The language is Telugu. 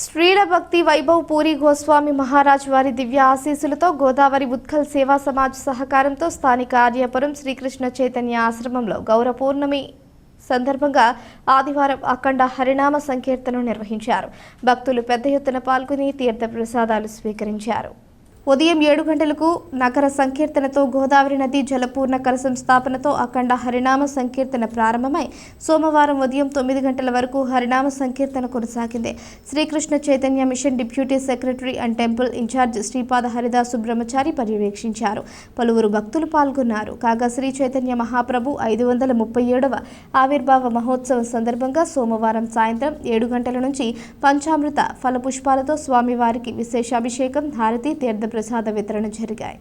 శ్రీల భక్తి వైభవ్ పూరి గోస్వామి మహారాజ్ వారి దివ్య ఆశీస్సులతో గోదావరి ఉత్కల్ సేవా సమాజ్ సహకారంతో స్థానిక ఆర్యాపురం శ్రీకృష్ణ చైతన్య ఆశ్రమంలో గౌర పౌర్ణమి సందర్భంగా ఆదివారం అఖండ హరినామ సంకీర్తన నిర్వహించారు. భక్తులు పెద్ద ఎత్తున పాల్గొని తీర్థ ప్రసాదాలు స్వీకరించారు. ఉదయం 7 గంటలకు నగర సంకీర్తనతో గోదావరి నది జలపూర్ణ కలశం స్థాపనతో అఖండ హరినామ సంకీర్తన ప్రారంభమై సోమవారం ఉదయం 9 గంటల వరకు హరినామ సంకీర్తన కొనసాగింది. Srikrishna Chaitanya Mission deputy secretary and temple in-charge Sripada Haridasu Brahmachari పర్యవేక్షించారు. పలువురు భక్తులు పాల్గొన్నారు. కాగా శ్రీ చైతన్య మహాప్రభు 537వ ఆవిర్భావ మహోత్సవం సందర్భంగా సోమవారం సాయంత్రం 7 గంటల నుంచి పంచామృత ఫలపుష్పాలతో స్వామివారికి విశేష అభిషేకం, హారతి, తీర్థ ప్రసాద వితరణ జరిగాయి.